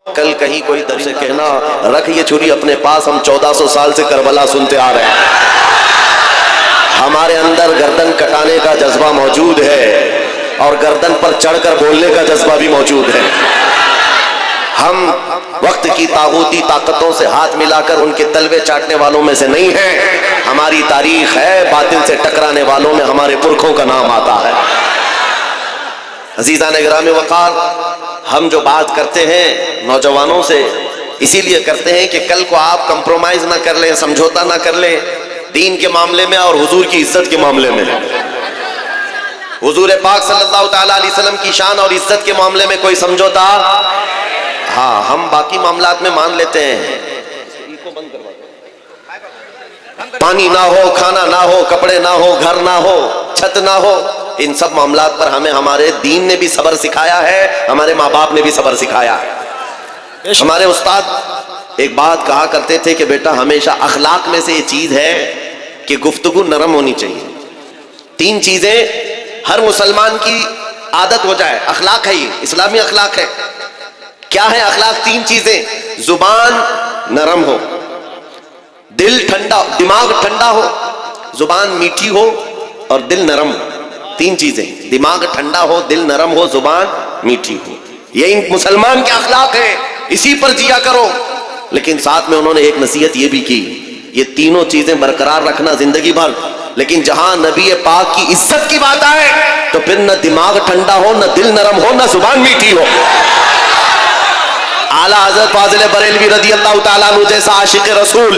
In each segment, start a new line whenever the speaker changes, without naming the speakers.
کل کہیں کوئی در سے کہنا رکھ یہ چھری اپنے پاس، ہم 1400 سال سے کربلا سنتے آ رہے ہیں، ہمارے اندر گردن کٹانے کا جذبہ موجود ہے اور گردن پر چڑھ کر بولنے کا جذبہ بھی موجود ہے۔ ہم وقت کی طاغوتی طاقتوں سے ہاتھ ملا کر ان کے تلوے چاٹنے والوں میں سے نہیں ہیں، ہماری تاریخ ہے باطل سے ٹکرانے والوں میں ہمارے پرکھوں کا نام آتا ہے۔ عزیزان گرامی وقار، ہم جو بات کرتے ہیں نوجوانوں سے اسی لیے کرتے ہیں کہ کل کو آپ کمپرومائز نہ کر لیں، سمجھوتا نہ کر لیں دین کے معاملے میں اور حضور کی عزت کے معاملے میں۔ حضور پاک صلی اللہ تعالیٰ علیہ وسلم کی شان اور عزت کے معاملے میں کوئی سمجھوتا، ہاں ہم باقی معاملات میں مان لیتے ہیں، پانی نہ ہو، کھانا نہ ہو، کپڑے نہ ہو، گھر نہ ہو، چھت نہ ہو، ان سب معاملات پر ہمیں ہمارے دین نے بھی صبر سکھایا ہے، ہمارے ماں باپ نے بھی صبر سکھایا ہے۔ ہمارے استاد ایک بات کہا کرتے تھے کہ بیٹا ہمیشہ اخلاق میں سے یہ چیز ہے کہ گفتگو نرم ہونی چاہیے۔ 3 چیزیں ہر مسلمان کی عادت ہو جائے، اخلاق ہے، یہ اسلامی اخلاق ہے۔ کیا ہے اخلاق؟ 3 چیزیں، زبان نرم ہو، دل ٹھنڈا، دماغ ٹھنڈا ہو، زبان میٹھی ہو اور دل نرم ہو۔ 3 چیزیں، دماغ ٹھنڈا ہو، دل نرم ہو، زبان میٹھی ہو، یہ مسلمان کے اخلاق ہے، اسی پر جیا کرو۔ لیکن ساتھ میں انہوں نے ایک نصیحت یہ بھی کی، یہ تینوں چیزیں برقرار رکھنا زندگی بھر، لیکن جہاں نبی پاک کی عزت کی بات آئے تو پھر نہ دماغ ٹھنڈا ہو، نہ دل نرم ہو، نہ زبان میٹھی ہو۔ اعلیٰ حضرت فاضل بریلوی رضی اللہ تعالیٰ عنہ جیسا عاشق رسول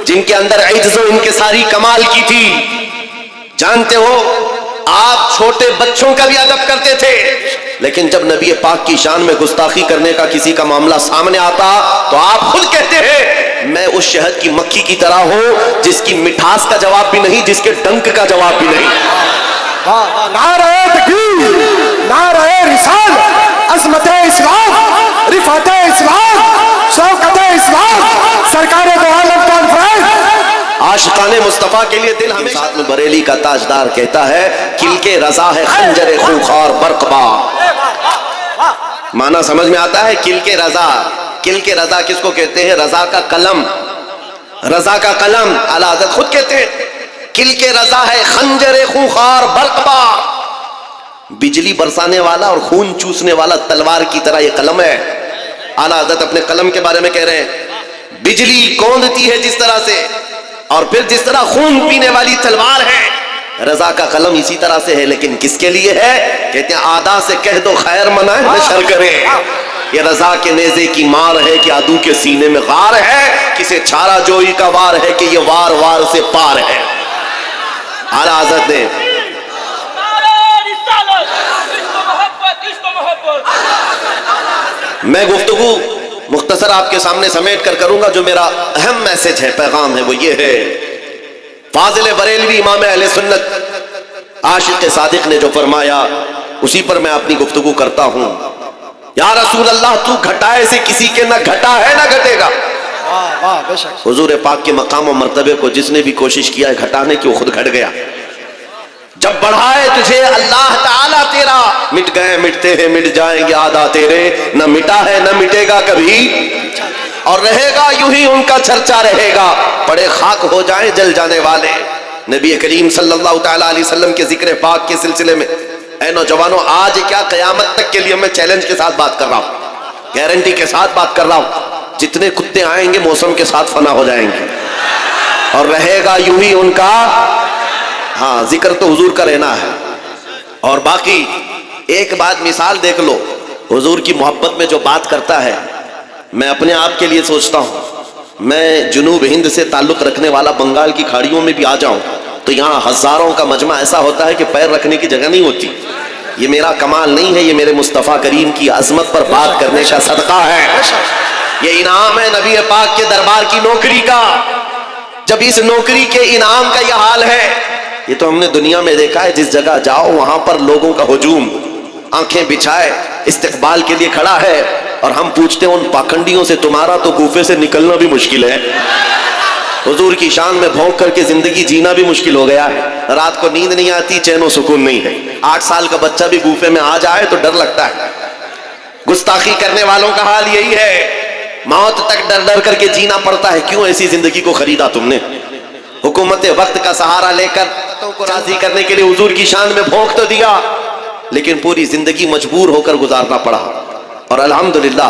جن کے اندر عجز و انکساری کمال کی تھی، جانتے ہو آپ چھوٹے بچوں کا بھی ادب کرتے تھے، لیکن جب نبی پاک کی شان میں گستاخی کرنے کا کسی کا معاملہ سامنے آتا تو آپ خود کہتے ہیں میں اس شہد کی مکھی کی طرح ہوں جس کی مٹھاس کا جواب بھی نہیں، جس کے ڈنک کا جواب بھی نہیں۔
نعرہ تکبیر، نعرہ رسالت، عظمت اسلام، رفعت اسلام، شوکت اسلام، سرکار دو عالم کانفرنس،
عاشقان مصطفیٰ کے لیے دل ہمیشہ ساتھ میں بریلی کا تاجدار کہتا ہے کل کے رضا ہے خنجر خوخار برقبا۔ معنی سمجھ میں آتا ہے؟ کل کے رضا، کل کے رضا کس کو کہتے ہیں؟ رضا کا قلم، رضا کا قلم اعلیٰ حضرت خود کہتے ہیں کل کے رضا ہے خنجر خوخار برقبا، بجلی برسانے والا اور خون چوسنے والا تلوار کی طرح یہ قلم ہے۔ اعلیٰ حضرت اپنے قلم کے بارے میں کہہ رہے ہیں بجلی کوندتی ہے جس طرح سے، اور پھر جس طرح خون پینے والی تلوار ہے، رضا کا قلم اسی طرح سے ہے، لیکن کس کے لیے ہے؟ کہتے ہیں آدھا سے کہہ دو خیر منائے نشر کرے، یہ رضا کے نیزے کی مار ہے کہ عدو کے سینے میں غار ہے، کسے چھارا جوئی کا وار ہے کہ یہ وار وار سے پار ہے۔ اعلیٰ حضرت نے میں گفتگو مختصر آپ کے سامنے سمیٹ کر کروں گا، جو میرا اہم میسج ہے، پیغام ہے، وہ یہ ہے فاضل بریلوی امام اہل سنت عاشق صادق نے جو فرمایا اسی پر میں اپنی گفتگو کرتا ہوں۔ یا رسول اللہ تو گھٹائے سے کسی کے نہ گھٹا ہے نہ گھٹے گا۔ حضور پاک کے مقام و مرتبے کو جس نے بھی کوشش کیا ہے گھٹانے کی وہ خود گھٹ گیا۔ جب بڑھائے تجھے اللہ تعالیٰ تیرا، مٹ گئے مٹتے ہیں مٹ جائیں گے آدھا تیرے، نہ مٹا ہے نہ مٹے گا کبھی، اور رہے گا یوں ہی ان کا چرچا رہے گا، پڑے خاک ہو جائیں جل جانے والے۔ نبی کریم صلی اللہ تعالیٰ علیہ وسلم کے ذکر پاک کے سلسلے میں اے نوجوانوں، آج کیا قیامت تک کے لیے میں چیلنج کے ساتھ بات کر رہا ہوں، گارنٹی کے ساتھ بات کر رہا ہوں، جتنے کتے آئیں گے موسم کے ساتھ فنا ہو جائیں گے، اور رہے گا یوں ہی ان کا، ہاں ذکر تو حضور کا رہنا ہے۔ اور باقی ایک بات مثال دیکھ لو، حضور کی محبت میں جو بات کرتا ہے، میں اپنے آپ کے لیے سوچتا ہوں میں جنوب ہند سے تعلق رکھنے والا بنگال کی کھاڑیوں میں بھی آ جاؤں تو یہاں ہزاروں کا مجمع ایسا ہوتا ہے کہ پیر رکھنے کی جگہ نہیں ہوتی۔ یہ میرا کمال نہیں ہے، یہ میرے مصطفیٰ کریم کی عظمت پر بات کرنے کا صدقہ ہے، یہ انعام ہے نبی پاک کے دربار کی نوکری کا۔ جب اس نوکری کے انعام کا یہ حال ہے، یہ تو ہم نے دنیا میں دیکھا ہے، جس جگہ جاؤ وہاں پر لوگوں کا ہجوم، آنکھیں بچھائے استقبال کے لیے کھڑا ہے، اور ہم پوچھتے ہیں ان پاکھنڈیوں سے تمہارا تو گوفے سے نکلنا بھی مشکل ہے۔ حضور کی شان میں بھونک کر کے زندگی جینا بھی مشکل ہو گیا ہے، رات کو نیند نہیں آتی، چین و سکون نہیں ہے۔ 8 سال کا بچہ بھی گوفے میں آ جائے تو ڈر لگتا ہے۔ گستاخی کرنے والوں کا حال یہی ہے، موت تک ڈر ڈر کر کے جینا پڑتا ہے. کیوں ایسی زندگی کو خریدا تم نے؟ حکومت وقت کا سہارا لے کر کو راضی کرنے کے لیے حضور کی شان میں بھونک تو دیا، لیکن پوری زندگی مجبور ہو کر گزارنا پڑا. اور الحمدللہ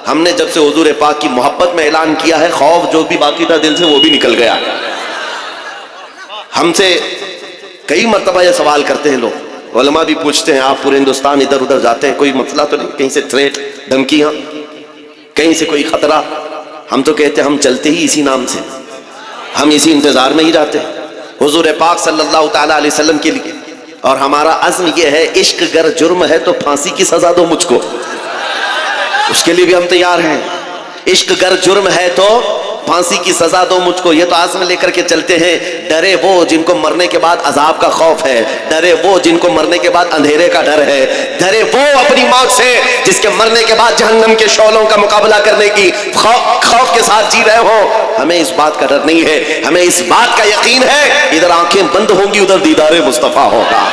ہم نے جب سے حضور پاک کی محبت میں اعلان کیا ہے، خوف جو بھی باقی تھا دل سے وہ بھی نکل گیا. ہم سے کئی مرتبہ یہ سوال کرتے ہیں لوگ، علماء بھی پوچھتے ہیں، آپ پورے ہندوستان ادھر ادھر جاتے ہیں، کوئی مسئلہ تو نہیں؟ کہیں سے تھریٹ، دھمکیاں، کہیں سے کوئی خطرہ؟ ہم تو کہتے ہیں ہم چلتے ہی اسی نام سے، ہم اسی انتظار میں ہی جاتے ہیں حضور پاک صلی اللہ تعالیٰ علیہ وسلم کے لیے. اور ہمارا عزم یہ ہے، عشق گر جرم ہے تو پھانسی کی سزا دو مجھ کو، اس کے لیے بھی ہم تیار ہیں. عشق گر جرم ہے تو پھانسی کی سزا دو مجھ کو، یہ تو عزم لے کر کے چلتے ہیں. ڈرے وہ جن کو مرنے کے بعد عذاب کا خوف ہے، ڈرے وہ جن کو مرنے کے بعد اندھیرے کا ڈر ہے، ڈرے وہ اپنی موت سے جس کے مرنے کے بعد جہنم کے شعلوں کا مقابلہ کرنے کی خوف کے ساتھ جی رہے ہو. ہمیں اس بات کا ڈر نہیں ہے، ہمیں اس بات کا یقین ہے، ادھر آنکھیں بند ہوں گی ادھر دیدار مصطفیٰ ہوگا.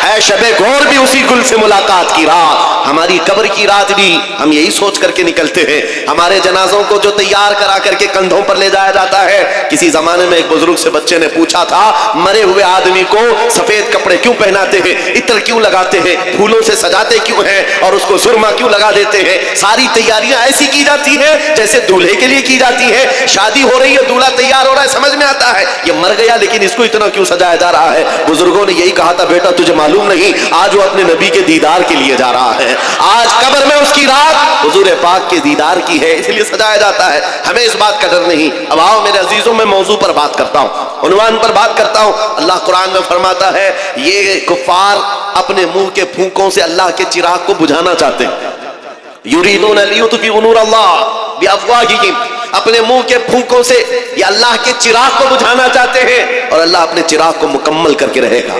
ہے شب گور بھی اسی گل سے ملاقات کی رات، ہماری قبر کی رات بھی ہم یہی سوچ کر کے نکلتے ہیں. ہمارے جنازوں کو جو تیار کرا کر کے کندھوں پر لے جایا جاتا ہے، کسی زمانے میں ایک بزرگ سے بچے نے پوچھا تھا، مرے ہوئے آدمی کو سفید کپڑے کیوں پہناتے ہیں، عطر کیوں لگاتے ہیں، پھولوں سے سجاتے کیوں ہیں، اور اس کو سرما کیوں لگا دیتے ہیں؟ ساری تیاریاں ایسی کی جاتی ہیں جیسے دولہے کے لیے کی جاتی ہے. شادی ہو رہی ہے، دولہا تیار ہو رہا ہے، سمجھ میں آتا ہے یہ مر گیا لیکن اس کو اتنا کیوں سجایا جا رہا ہے. بزرگوں نے یہی کہا تھا، بیٹا تجھے معلوم نہیں، آج وہ اپنے نبی کے دیدار کے لیے جا رہا ہے، آج قبر میں اس کی رات حضور پاک کے دیدار کی ہے، اس لیے سجایا جاتا ہے. ہمیں اس بات کا ڈر نہیں. اب آؤ میرے عزیزوں، میں موضوع پر بات کرتا ہوں، عنوان پر بات کرتا ہوں. اللہ قرآن میں فرماتا ہے، یہ کفار اپنے منہ کے پھونکوں سے اللہ کے چراغ کو بجھانا چاہتے ہیں. یریدون لیطفئوا نور اللہ بافواہہم، اپنے منہ کے پھونکوں سے یہ اللہ کے چراغ کو بجھانا چاہتے ہیں، اور اللہ اپنے چراغ کو مکمل کر کے رہے گا.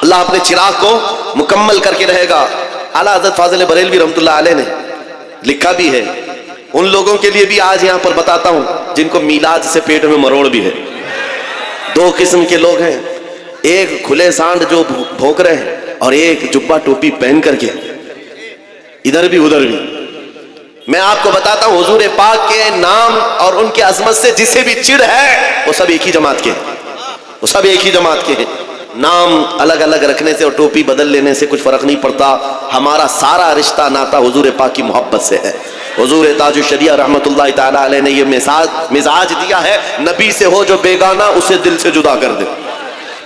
اللہ اپنے چراغ کو مکمل کر کے رہے گا. اعلیٰ حضرت فاضل بریلوی رحمۃ اللہ علیہ نے لکھا بھی ہے، ان لوگوں کے لیے بھی آج یہاں پر بتاتا ہوں جن کو میلاد سے پیٹ میں مروڑ بھی ہے. دو قسم کے لوگ ہیں، ایک کھلے سانڈ جو بھونک رہے ہیں، اور ایک جبہ ٹوپی پہن کر کے ادھر بھی ادھر بھی. میں آپ کو بتاتا ہوں، حضور پاک کے نام اور ان کی عظمت سے جسے بھی چڑ ہے وہ سب ایک ہی جماعت کے ہیں، وہ سب ایک ہی جماعت کے ہیں. نام الگ الگ رکھنے سے اور ٹوپی بدل لینے سے کچھ فرق نہیں پڑتا. ہمارا سارا رشتہ ناتا حضور پاک کی محبت سے ہے. حضور تاج الشریعہ رحمۃ اللہ تعالیٰ علیہ نے یہ مزاج دیا ہے، نبی سے ہو جو بیگانہ اسے دل سے جدا کر دے،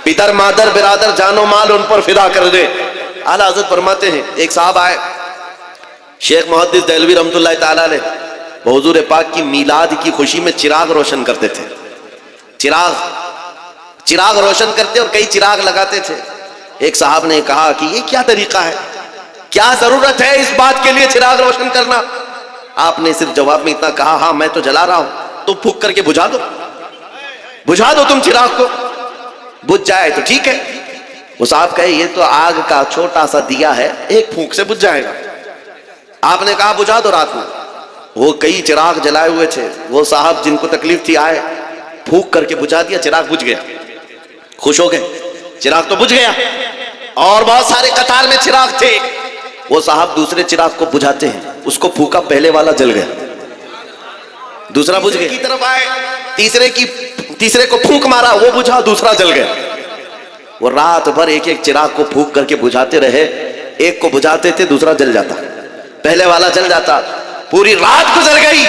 پتر مادر برادر جان و مال ان پر فدا کر دے. اعلیٰ حضرت فرماتے ہیں، ایک صاحب آئے شیخ محدث دہلوی رحمۃ اللہ تعالیٰ علیہ، وہ حضور پاک کی میلاد کی خوشی میں چراغ روشن کرتے تھے. چراغ روشن کرتے اور کئی چراغ لگاتے تھے. ایک صاحب نے کہا کہ یہ کیا طریقہ ہے، کیا ضرورت ہے اس بات کے لیے چراغ روشن کرنا؟ آپ نے صرف جواب میں اتنا کہا، ہاں میں تو جلا رہا ہوں، تو پھونک کر کے بجھا دو تم چراغ کو، بجھ جائے تو ٹھیک ہے. وہ صاحب کہے یہ تو آگ کا چھوٹا سا دیا ہے، ایک پھونک سے بجھ جائے گا. آپ نے کہا بجھا دو رات میں. وہ کئی چراغ جلائے ہوئے تھے، وہ صاحب جن کو تکلیف تھی آئے، پھونک کر کے بجھا دیا، چراغ بجھ گیا. خوش ہو گئے، چراغ تو بجھ گیا. اور بہت سارے قطار میں چراغ تھے. وہ صاحب دوسرے چراغ کو بجھاتے ہیں، اس کو پھونکا، پہلے والا جل گیا، دوسرا بجھ گیا. کی طرف آئے، تیسرے کو پھونک مارا، وہ بجھا، دوسرا جل گیا. وہ رات بھر ایک ایک چراغ کو پھونک کر کے بجھاتے رہے. ایک کو بجھاتے تھے، دوسرا جل جاتا، پہلے والا جل جاتا. پوری رات گزر گئی،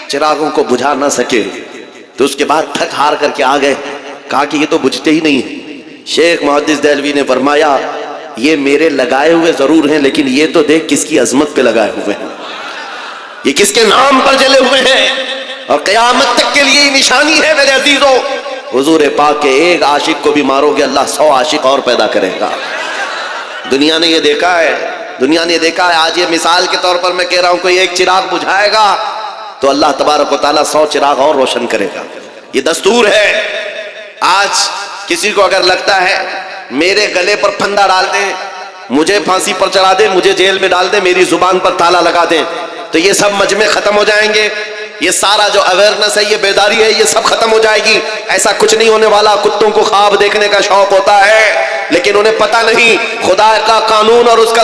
چراغوں کو بجھا نہ سکے. تو اس کے بعد تھک ہار کر کے آ گئے، کہا کہ یہ تو بجھتے ہی نہیں ہیں. شیخ محدث دہلوی نے فرمایا، یہ میرے لگائے ہوئے ضرور ہیں، لیکن یہ تو دیکھ کس کی عظمت پہ لگائے ہوئے ہیں، یہ کس کے نام پر جلے ہوئے ہیں، اور قیامت تک کے لیے نشانی ہے میرے عزیزوں. حضور پاک کے ایک عاشق کو بھی مارو گے، اللہ 100 عاشق اور پیدا کرے گا. دنیا نے یہ دیکھا ہے، دنیا نے دیکھا ہے. آج یہ مثال کے طور پر میں کہہ رہا ہوں، کوئی ایک چراغ بجھائے گا تو اللہ تبارک و تعالیٰ 100 چراغ اور روشن کرے گا. یہ دستور ہے. آج کسی کو اگر لگتا ہے میرے گلے پر پھندا ڈال دیں، مجھے پھانسی پر چڑھا دیں، مجھے جیل میں ڈال دیں، میری زبان پر تالا لگا دیں، تو یہ سب مجمع ختم ہو جائیں گے. یہ سارا جو اویئرنس ہے، یہ بیداری ہے، یہ سب ختم ہو جائے گی. ایسا کچھ نہیں ہونے والا. کتوں کو خواب دیکھنے کا شوق ہوتا ہے، لیکن انہیں پتہ نہیں خدا کا قانون اور اس کا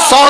100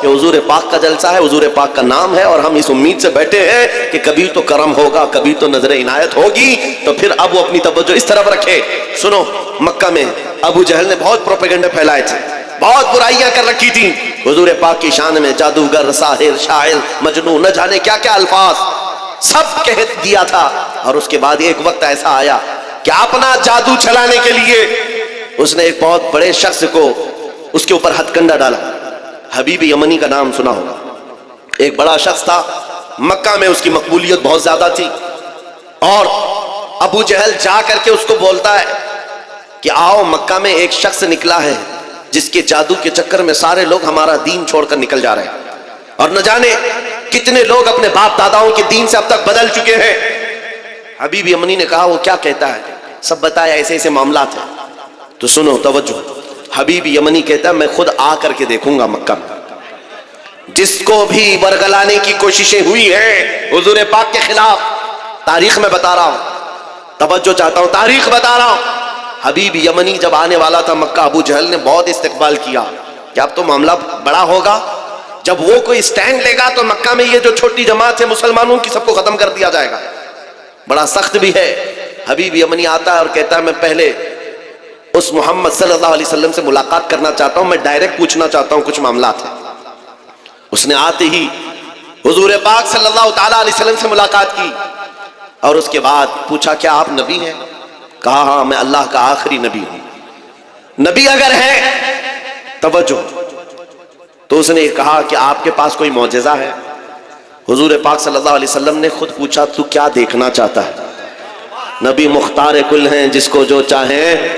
کہ حضور پاک کا جلسہ ہے، حضور پاک کا نام ہے، اور ہم اس امید سے بیٹھے ہیں کہ کبھی تو کرم ہوگا، کبھی تو نظر عنایت ہوگی، تو پھر اب وہ اپنی توجہ اس طرف رکھے۔ سنو، مکہ میں ابو جہل نے بہت پروپیگنڈے پھیلائے تھے، بہت برائیاں کر رکھی تھیں حضور پاک کی شان میں، جادوگر، ساحر، شاعر، مجنون، نہ جانے کیا کیا الفاظ سب کہہ دیا تھا۔ اور اس کے بعد ایک وقت ایسا آیا کہ اپنا جادو چلانے کے لیے اس نے ایک بہت بڑے شخص کو اس کے اوپر ہتھ کنڈا ڈالا۔ حبیب یمنی کا نام سنا ہوگا، ایک بڑا شخص تھا، مکہ میں اس کی مقبولیت بہت زیادہ تھی، اور ابو جہل جا کر کے اس کو بولتا ہے کہ آؤ، مکہ میں ایک شخص نکلا ہے جس کے جادو کے چکر میں سارے لوگ ہمارا دین چھوڑ کر نکل جا رہے ہیں، اور نہ جانے کتنے لوگ اپنے باپ داداؤں کے دین سے اب تک بدل چکے ہیں۔ حبیب یمنی نے کہا وہ کیا کہتا ہے، سب بتایا ایسے ایسے معاملات ہیں۔ تو سنو، توجہ، حبیب یمنی کہتا ہے میں خود آ کر کے دیکھوں گا مکہ میں، جس کو بھی ورگلانے کی کوششیں ہوئی ہیں حضور پاک کے خلاف، تاریخ میں بتا رہا ہوں، توجہ چاہتا ہوں، تاریخ بتا رہا ہوں۔ حبیب یمنی جب آنے والا تھا مکہ، ابو جہل نے بہت استقبال کیا کہ اب تو معاملہ بڑا ہوگا، جب وہ کوئی سٹینڈ لے گا تو مکہ میں یہ جو چھوٹی جماعت ہے مسلمانوں کی سب کو ختم کر دیا جائے گا، بڑا سخت بھی ہے۔ حبیب یمنی آتا ہے اور کہتا ہے میں پہلے اس محمد صلی اللہ علیہ وسلم سے ملاقات کرنا چاہتا ہوں، میں ڈائریکٹ پوچھنا چاہتا ہوں کچھ معاملات ہیں۔ اس نے آتے ہی حضور پاک صلی اللہ تعالیٰ علیہ وسلم سے ملاقات کی، اور اس کے بعد پوچھا کیا آپ نبی ہیں؟ کہا ہاں، میں اللہ کا آخری نبی ہوں۔ نبی اگر ہے، توجہ، تو اس نے کہا کہ آپ کے پاس کوئی معجزہ ہے؟ حضور پاک صلی اللہ علیہ وسلم نے خود پوچھا تو کیا دیکھنا چاہتا ہے؟ نبی مختار کل ہیں، جس کو جو چاہیں،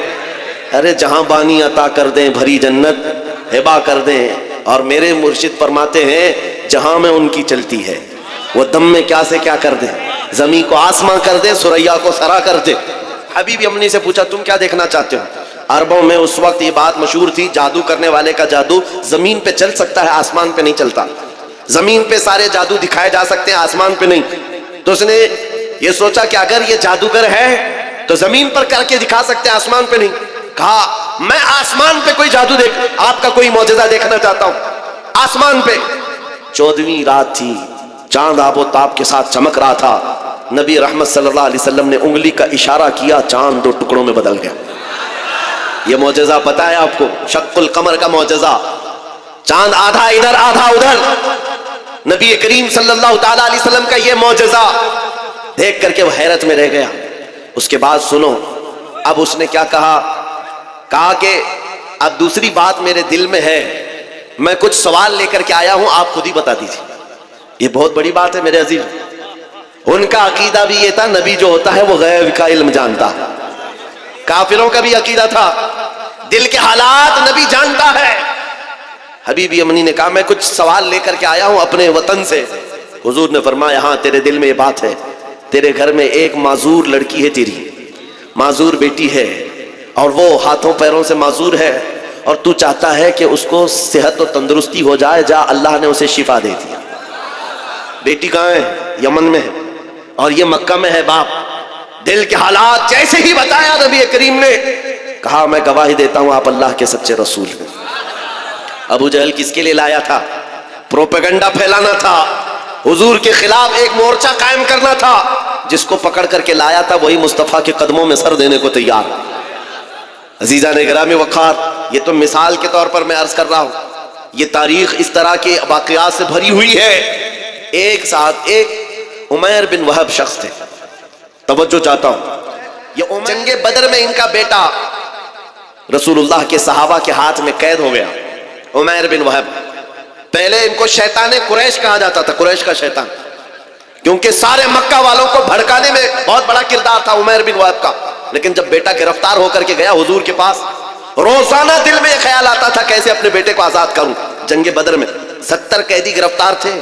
ارے جہاں بانی عطا کر دیں، بھری جنت ہبا کر دیں، اور میرے مرشد فرماتے ہیں جہاں میں ان کی چلتی ہے وہ دم میں کیا سے کیا کر دیں، زمین کو آسماں کر دیں، سریا کو سرا کر دیں۔ حبیب یمنی سے پوچھا تم کیا دیکھنا چاہتے ہو؟ عربوں میں اس وقت یہ بات مشہور تھی، جادو کرنے والے کا جادو زمین پہ چل سکتا ہے، آسمان پہ نہیں چلتا، زمین پہ سارے جادو دکھائے جا سکتے ہیں، آسمان پہ نہیں۔ تو اس نے یہ سوچا کہ اگر یہ جادوگر ہے تو زمین پر کر کے دکھا سکتے ہیں، آسمان پہ نہیں۔ کہا میں آسمان پہ کوئی جادو آپ کا کوئی معجزہ دیکھنا چاہتا ہوں، آسمان پہ۔ 14ویں رات تھی، چاند آب و تاب کے ساتھ چمک رہا تھا، نبی رحمت صلی اللہ علیہ وسلم نے انگلی کا اشارہ کیا، چاند 2 ٹکڑوں میں بدل گیا۔ یہ معجزہ پتا ہے آپ کو، شق القمر کا معجزہ، چاند آدھا ادھر آدھا ادھر، نبی کریم صلی اللہ تعالیٰ علیہ وسلم کا یہ معجزہ دیکھ کر کے وہ حیرت میں رہ گیا۔ اس کے بعد سنو، اب اس نے کیا کہا کہ اب دوسری بات میرے دل میں ہے، میں کچھ سوال لے کر کے آیا ہوں، آپ خود ہی بتا دیجیے۔ یہ بہت بڑی بات ہے میرے عزیز، ان کا عقیدہ بھی یہ تھا نبی جو ہوتا ہے وہ غیب کا علم جانتا، کافروں کا بھی عقیدہ تھا دل کے حالات نبی جانتا ہے۔ حبیب یمنی نے کہا میں کچھ سوال لے کر کے آیا ہوں اپنے وطن سے۔ حضور نے فرمایا ہاں تیرے دل میں یہ بات ہے، تیرے گھر میں ایک معذور لڑکی ہے، تیری معذور بیٹی ہے، اور وہ ہاتھوں پیروں سے معذور ہے، اور تو چاہتا ہے کہ اس کو صحت و تندرستی ہو جائے، جا اللہ نے اسے شفا دے دیا۔ بیٹی کہاں ہے؟ یمن میں ہے، اور یہ مکہ میں ہے۔ باپ دل کے حالات جیسے ہی بتایا نبی کریم نے، کہا میں گواہی دیتا ہوں آپ اللہ کے سچے رسول ہیں۔ ابو جہل کس کے لیے لایا تھا؟ پروپیگنڈا پھیلانا تھا، حضور کے خلاف ایک مورچہ قائم کرنا تھا۔ جس کو پکڑ کر کے لایا تھا وہی مصطفیٰ کے قدموں میں سر دینے کو تیار۔ عزیزان گرامی وقار، یہ تو مثال کے طور پر میں عرض کر رہا ہوں، یہ تاریخ اس طرح کے واقعات سے بھری ہوئی ہے۔ ایک ساتھ ایک عمیر بن وہب شخص تھے، توجہ چاہتا ہوں، یہ جنگ بدر میں ان کا بیٹا رسول اللہ کے صحابہ کے ہاتھ میں قید ہو گیا۔ عمیر بن وہب، پہلے ان کو شیطان قریش کہا جاتا تھا، قریش کا شیطان، کیونکہ سارے مکہ والوں کو بھڑکانے میں بہت بڑا کردار تھا عمیر بن وہب کا۔ لیکن جب بیٹا گرفتار ہو کر کے گیا حضور کے پاس، روزانہ دل میں یہ خیال آتا تھا کیسے اپنے بیٹے کو آزاد کروں۔ جنگ بدر میں 70 قیدی گرفتار تھے،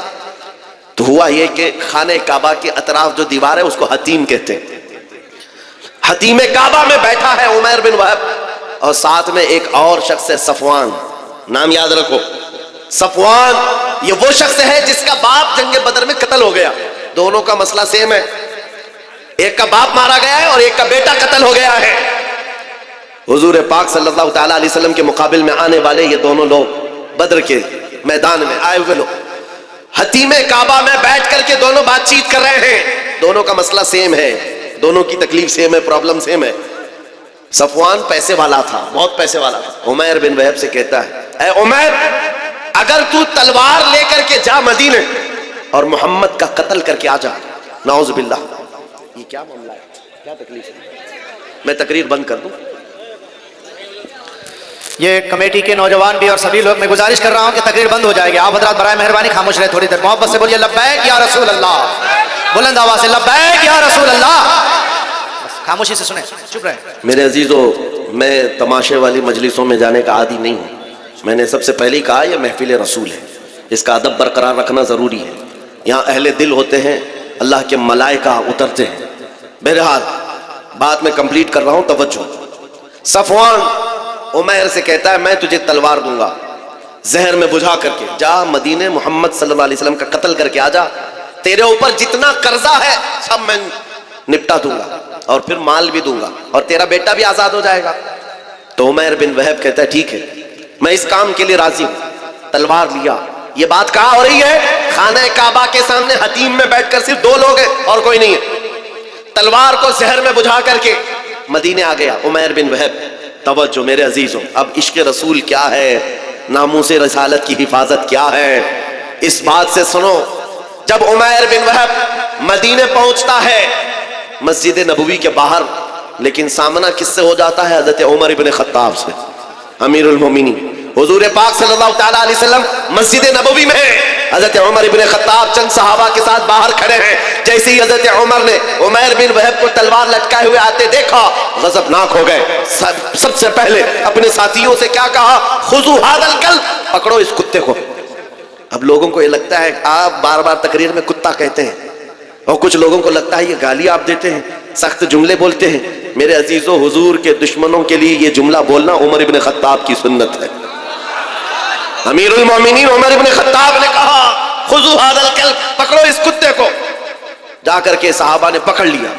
تو ہوا یہ کہ خانہ کعبہ کے اطراف جو دیوار ہے اس کو حتیم کہتے ہیں، حتیم کعبہ میں بیٹھا ہے عمیر بن وہب، اور ساتھ میں ایک اور شخص ہے صفوان، نام یاد رکھو صفوان، یہ وہ شخص ہے جس کا باپ جنگ بدر میں قتل ہو گیا۔ دونوں کا مسئلہ سیم ہے، ایک کا باپ مارا گیا ہے اور ایک کا بیٹا قتل ہو گیا ہے۔ حضور پاک صلی اللہ تعالیٰ علیہ وسلم کے مقابل میں آنے والے یہ دونوں لوگ بدر کے میدان میں آئے ہوئے لوگ حتیم کعبہ میں بیٹھ کر کے دونوں بات چیت کر رہے ہیں. دونوں کا مسئلہ سیم ہے, دونوں کی تکلیف سیم ہے, پرابلم سیم ہے. صفوان پیسے والا تھا, بہت پیسے والا تھا. عمیر بن وہب سے کہتا ہے, اے عمیر, اگر تو تلوار لے کر کے جا مدینے اور محمد کا قتل کر کے آ جا. نعوذ باللہ, یہ کیا معاملہ ہے, کیا تکلیف ہے؟ میں تقریر بند کر دوں.
یہ کمیٹی کے نوجوان بھی اور سبھی لوگ, میں گزارش کر رہا ہوں کہ تقریر بند ہو جائے گی. آپ حضرات برائے مہربانی خاموش رہے تھوڑی دیر, محبت سے بولیے لبیک یا رسول اللہ, بلند آواز سے لبیک یا رسول اللہ. خاموشی سے سنیں, چپ رہے.
میرے عزیزو, میں تماشے والی مجلسوں میں جانے کا عادی نہیں ہوں. میں نے سب سے پہلے کہا یہ محفل رسول ہے, اس کا ادب برقرار رکھنا ضروری ہے. یہاں اہل دل ہوتے ہیں, اللہ کے ملائکہ اترتے ہیں. بہرحال بات میں کمپلیٹ کر رہا ہوں, توجہ. صفوان عمیر سے کہتا ہے میں تجھے تلوار دوں گا, زہر میں بجھا کر کے جا مدینے محمد صلی اللہ علیہ وسلم کا قتل کر کے آ جا. تیرے اوپر جتنا قرضہ ہے سب میں نپٹا دوں گا, اور پھر مال بھی دوں گا, اور تیرا بیٹا بھی آزاد ہو جائے گا. تو عمیر بن وہب کہتا ہے ٹھیک ہے, میں اس کام کے لیے راضی ہوں. تلوار لیا. یہ بات کہاں ہو رہی ہے؟ خانہ کعبہ کے سامنے حتیم میں بیٹھ کر صرف دو لوگ ہیں اور کوئی نہیں ہے. تلوار کو زہر میں بجھا کر کے مدینے آ گیا عمیر بن وہب. توجہ میرے عزیزوں, اب عشق رسول کیا ہے, ناموس رسالت کی حفاظت کیا ہے, اس بات سے سنو. جب عمیر بن وہب مدینے پہنچتا ہے مسجد نبوی کے باہر, لیکن سامنا کس سے ہو جاتا ہے؟ حضرت عمر بن خطاب سے, امیر المومنین. حضور پاک صلی اللہ تعالیٰ علیہ وسلم مسجد نبوی میں ہے, حضرت عمر بن خطاب چند صحابہ کے ساتھ باہر کھڑے ہیں. جیسے ہی حضرت عمر نے عمیر بن وہب کو تلوار لٹکائے ہوئے آتے دیکھا, غضبناک ہو گئے. سب سے پہلے اپنے ساتھیوں سے کیا کہا؟ خذوا ھذا الکلب, پکڑو اس کتے کو. اب لوگوں کو یہ لگتا ہے آپ بار بار تقریر میں کتا کہتے ہیں, اور کچھ لوگوں کو لگتا ہے یہ گالی آپ دیتے ہیں, سخت جملے بولتے ہیں. میرے عزیزو, حضور کے دشمنوں کے لیے یہ جملہ بولنا عمر بن خطاب کی سنت ہے. امیر المومنین عمر بن خطاب نے کہا خذوا ھذا الکلب, پکڑو اس کتے کو. جا کر کے صحابہ نے پکڑ لیا,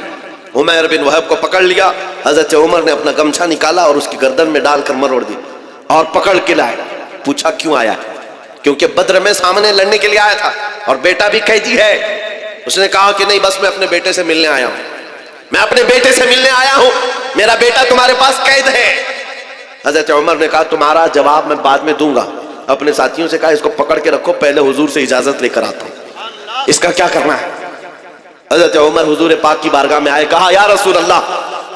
عمیر بن وہب کو پکڑ لیا. حضرت عمر نے اپنا گمچھا نکالا اور اس کی گردن میں ڈال کر مروڑ دی اور پکڑ کے لائے. پوچھا کیوں آیا؟ کیونکہ بدر میں سامنے لڑنے کے لیے آیا تھا اور بیٹا بھی قیدی ہے. اس نے کہا کہ نہیں, بس میں اپنے بیٹے سے ملنے آیا ہوں, میں اپنے بیٹے سے ملنے آیا ہوں, میرا بیٹا تمہارے پاس قید ہے. حضرت عمر نے کہا تمہارا جواب میں بعد میں دوں گا. اپنے ساتھیوں سے کہا اس کو پکڑ کے رکھو, پہلے حضور سے اجازت لے کر آتا ہوں, اس کا کیا کرنا ہے. حضرت عمر حضور پاک کی بارگاہ میں آئے, کہا یا رسول اللہ,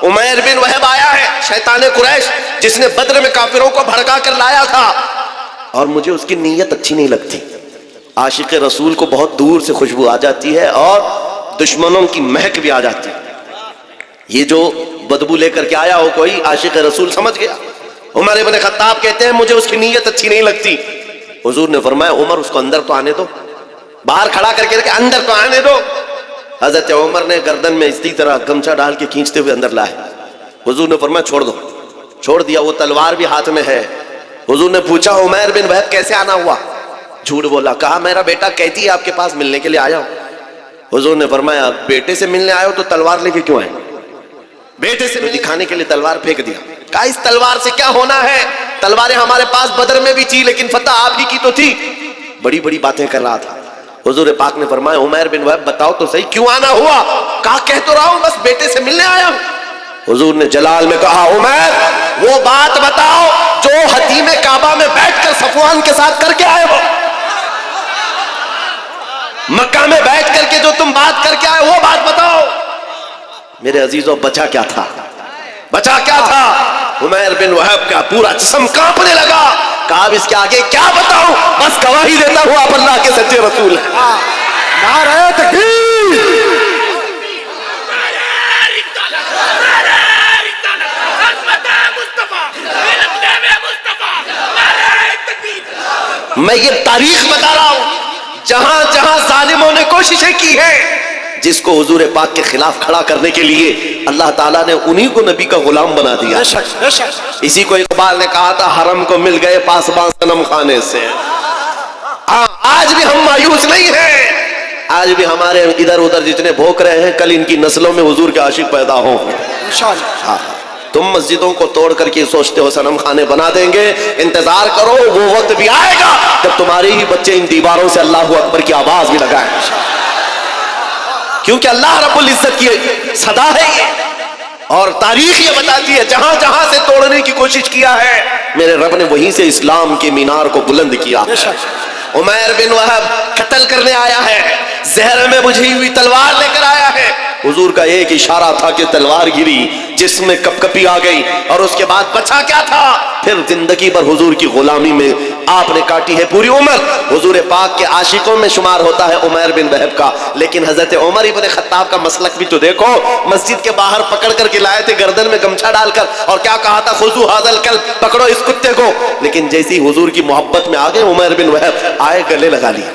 عمیر بن وہب آیا ہے, شیطان قریش جس نے بدر میں کافروں کو بھڑکا کر لایا تھا, اور مجھے اس کی نیت اچھی نہیں لگتی. عاشق رسول کو بہت دور سے خوشبو آ جاتی ہے اور دشمنوں کی مہک بھی آ جاتی ہے. یہ جو بدبو لے کر کے آیا ہو کوئی, عاشق رسول سمجھ گیا. عمر بن خطاب کہتے ہیں مجھے اس کی نیت اچھی نہیں لگتی. حضور نے فرمایا عمر اس کو اندر تو آنے دو, باہر کھڑا کر کے اندر تو آنے دو. حضرت عمر نے گردن میں اسی طرح گمچھا ڈال کے کھینچتے ہوئے اندر لائے. حضور نے فرمایا چھوڑ دو. چھوڑ دیا. وہ تلوار بھی ہاتھ میں ہے. حضور نے پوچھا عمیر بن وہب کیسے آنا ہوا؟ جھوٹ بولا. کہا میرا بیٹا قیدی ہے, آپ کے پاس ملنے کے لیے آیا ہوں. حضور نے فرمایا بیٹے سے ملنے آئے ہو تو تلوار لے کے کیوں آئے؟ بیٹے سے دکھانے کے لیے تلوار پھینک دیا. کہا اس تلوار سے کیا ہونا ہے؟ تلواریں ہمارے پاس بدر میں بھی تھی, لیکن فتح آپ ہی کی تو تھی. بڑی بڑی باتیں کر رہا تھا. حضور پاک نے فرمایا عمیر بن وہب بتاؤ تو صحیح کیوں آنا ہوا؟ کہا کہہ تو رہا ہوں بس بیٹے سے ملنے آیا ہوں. حضور نے جلال میں کہا عمیر وہ بات بتاؤ جو حتیم کعبہ میں بیٹھ کر صفوان کے ساتھ کر کے آئے ہو. مکہ میں بیٹھ کر کے جو تم بات کر کے آئے وہ بات بتاؤ. میرے عزیزوں, بچا کیا تھا؟ بچا کیا تھا؟ عمیر بن وہب کا پورا جسم کانپنے لگا. کہا اب اس کے آگے کیا بتاؤں, بس گواہی دیتا ہوں آپ اللہ کے سچے رسول ہیں.
نعرہ تکبیر.
میں یہ تاریخ بتا رہا ہوں, جہاں جہاں ظالموں نے کوششیں کی ہیں, جس کو حضور پاک کے خلاف کھڑا کرنے کے لیے اللہ تعالیٰ نے انہی کو نبی کا غلام بنا دیا. اسی کو اقبال نے کہا تھا حرم کو مل گئے پاسبان صنم خانے سے. آج بھی ہم مایوس نہیں ہیں. آج بھی ہمارے ادھر ادھر جتنے بھوک رہے ہیں, کل ان کی نسلوں میں حضور کے عاشق پیدا ہوں. تم مسجدوں کو توڑ کر کے سوچتے ہو صنم خانے بنا دیں گے، انتظار کرو، وہ وقت بھی آئے گا جب تمہارے ہی بچے ان دیواروں سے اللہ اکبر کی آواز بھی لگائیں، کیونکہ اللہ رب العزت کی صدا ہے یہ، اور تاریخ یہ بتاتی ہے جہاں جہاں سے توڑنے کی کوشش کیا ہے میرے رب نے وہیں سے اسلام کے مینار کو بلند کیا۔ عمیر بن وہب قتل کرنے آیا ہے، زہر میں بجھی ہوئی تلوار لے کر آیا ہے، حضور کا ایک اشارہ تھا کہ تلوار گری، جس میں کپ کپی آ گئی، اور اس کے بعد بچا کیا تھا؟ پھر زندگی بھر حضور کی غلامی میں آپ نے کاٹی ہے پوری عمر۔ حضور پاک کے عاشقوں میں شمار ہوتا ہے عمیر بن وہب کا، لیکن حضرت عمر ابن خطاب کا مسلک بھی تو دیکھو، مسجد کے باہر پکڑ کر کے لائے تھے گردن میں گمچھا ڈال کر، اور کیا کہا تھا؟ خذو ھذا الکلب، پکڑو اس کتے کو، لیکن جیسی حضور کی محبت میں آگے عمیر بن وہب آئے گلے لگا لیا،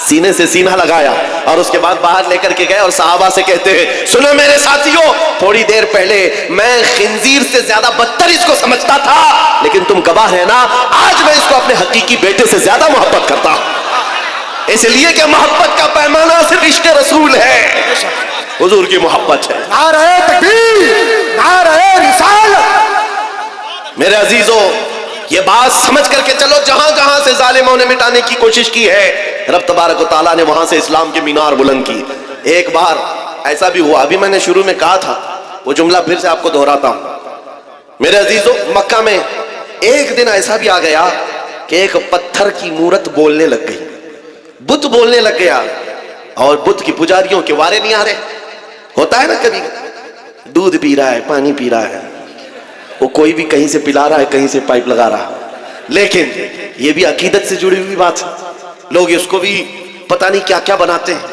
سینے سے سینہ لگایا، اور اس کے بعد باہر لے کر کے گئے اور صحابہ سے کہتے ہیں سنو میرے ساتھیوں، تھوڑی دیر پہلے میں خنزیر سے زیادہ بدتر اس کو سمجھتا تھا، لیکن تم گواہ ہے نا، آج میں اس کو اپنے حقیقی بیٹے سے زیادہ محبت کرتا ہوں، اس لیے کہ محبت کا پیمانہ صرف عشق رسول ہے، حضور کی محبت ہے۔
نعرہ تکبیر، نعرہ رسالت۔
میرے عزیزوں، یہ بات سمجھ کر کے چلو، جہاں جہاں سے ظالموں نے مٹانے کی کوشش کی ہے رب تبارک و تعالیٰ نے وہاں سے اسلام کے مینار بلند کی۔ ایک بار ایسا بھی ہوا، ابھی میں نے شروع میں کہا تھا، وہ جملہ پھر سے آپ کو دہراتا ہوں۔ میرے عزیزوں، مکہ میں ایک دن ایسا بھی آ گیا کہ ایک پتھر کی مورت بولنے لگ گئی، بت بولنے لگ گیا، اور بت کی پجاریوں کے وارے نہیں آ رہے۔ ہوتا ہے نا کبھی دودھ پی رہا ہے، پانی پی رہا ہے، وہ کوئی بھی کہیں سے پلا رہا ہے، کہیں سے پائپ لگا رہا ہے، لیکن یہ بھی عقیدت سے جڑی ہوئی بات ہے، لوگ اس کو بھی پتہ نہیں کیا کیا بناتے ہیں۔